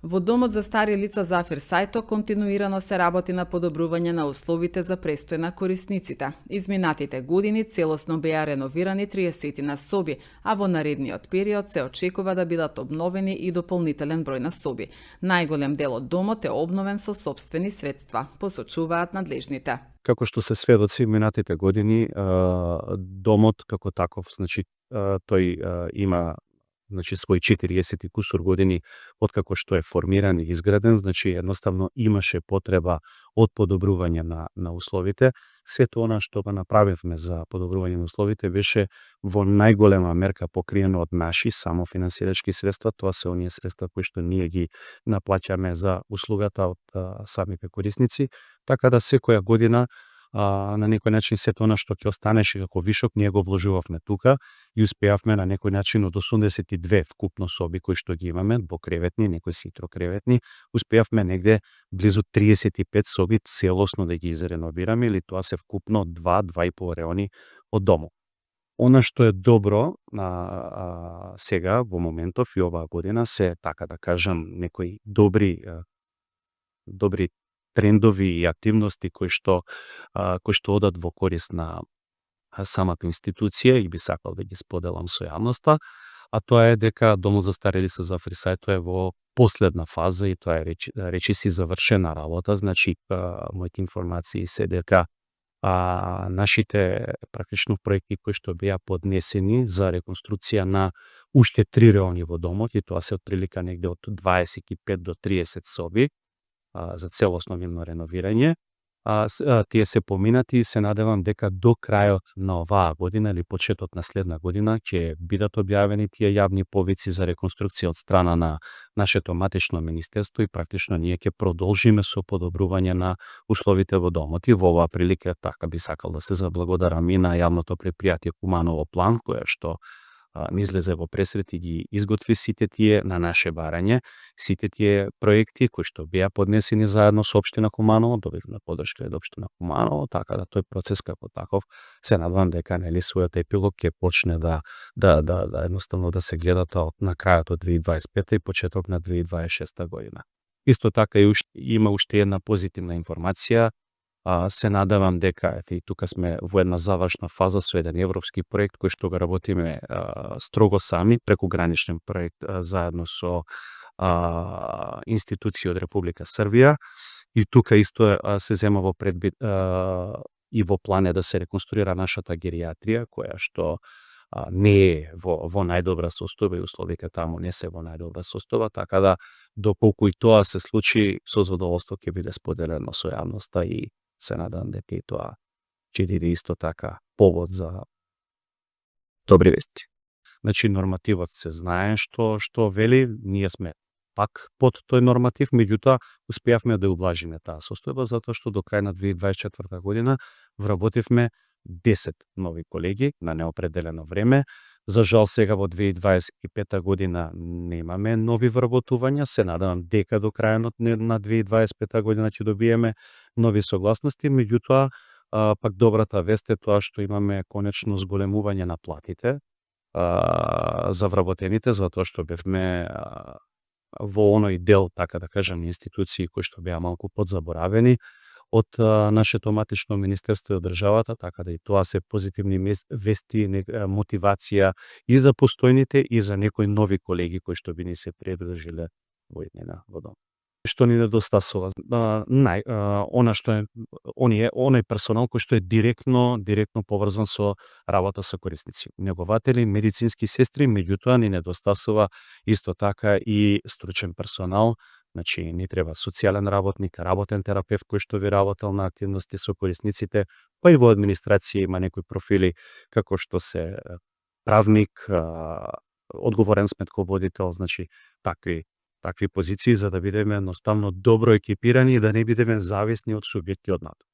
Во домот за стари лица Зафир Сајто континуирано се работи на подобрување на условите за престој на корисниците. Изминатите години целосно беа реновирани 30 на соби, а во наредниот период се очекува да бидат обновени и дополнителен број на соби. Најголем дел од домот е обновен со сопствени средства, посочуваат надлежните. Како што се сведоци минатите години, домот како таков, значи тој има свој 40 и кусур години откако што е формиран и изграден, значи едноставно имаше потреба од подобрување на условите. Сето она што го направивме за подобрување на условите беше во најголема мерка покриено од наши само финансирачки средства. Тоа се оние средства кои што ние ги наплаќаме за услугата од самите корисници, така да секоја година на некој начин сето она што ќе останеше како вишок ние го вложувавме тука и успеавме на некој начин од 82 вкупно соби кои што ги имаме, двокреветни, некои си трокреветни, успеавме негде близу 35 соби целосно да ги изреновираме, или тоа се вкупно 2-2,5 реони од домот. Она што е добро сега во моментов и оваа година се, така да кажам, некои добри трендови и активности кои што одат во корист на самата институција и би сакал да ги споделам со јавноста, а тоа е дека Домот за стари лица Зафир Сајто е во последна фаза и тоа е речиси завршена работа. Значи, моите информации се дека нашите практично проекти кои што беа поднесени за реконструкција на уште 3 реони во домот, и тоа се отприлика негде од 25 до 30 соби за целосно нивно реновирање. Тие се поминати и се надевам дека до крајот на оваа година или почетот на следна година ќе бидат објавени тие јавни повици за реконструкција од страна на нашето матично министерство и практично ние ќе продолжиме со подобрување на условите во домот. И во оваа прилика така би сакал да се заблагодарам и на јавното предпријатие Куманово план, кое што ни излезе во пресрет и ги изготви сите тие на наше барање, сите тие проекти кои што беа поднесени заедно со општина Куманово, добивме поддршка од општина Куманово, така да тој процес како таков се надевам дека својот епилог ќе почне да едноставно да се гледа тоа на крајот од 2025 и почеток на 2026 година. Исто така има уште една позитивна информација. Се надевам дека и тука сме во една завршна фаза со еден европски проект кој што го работиме строго сами, прекуграничен проект заедно со институции од Република Србија. И тука исто се зема во предвид и во план е да се реконструира нашата геријатрија, која што не е во најдобра состојба и условите таму не се во најдобра состојба, така да доколку и тоа се случи, со задоволство ќе биде споделено со јавноста и се надам дека и тоа ќе биде исто така повод за добри вести. Значи нормативот се знае што вели, ние сме пак под тој норматив, меѓутоа успеавме да ублажиме таа состојба затоа што до крај на 2024 година вработивме 10 нови колеги на неопределено време. За жал сега во 2025 година немаме нови вработувања, се надевам дека до крајот на 2025 година ќе добиеме нови согласности, меѓутоа пак добрата вест е тоа што имаме конечно зголемување на платите за вработените, затоа што бевме во оној дел, така да кажам, институции кои што беа малку подзаборавени од нашето матично министерство и од државата, така да и тоа се позитивни вести, мотивација и за постојните и за некои нови колеги кои што би ни се придружиле во иднина во дом. Што ни недостасува? Оној персонал кој што е директно поврзан со работа со корисници. Негователи, медицински сестри, меѓутоа ни недостасува исто така и стручен персонал. Значи, ни треба социјален работник, работен терапевт кој што ви работел на активности со корисниците, па и во администрација има некои профили како што се правник, одговорен сметководител, значи такви позиции за да бидеме едноставно добро екипирани и да не бидеме зависни од субјекти од НАТО.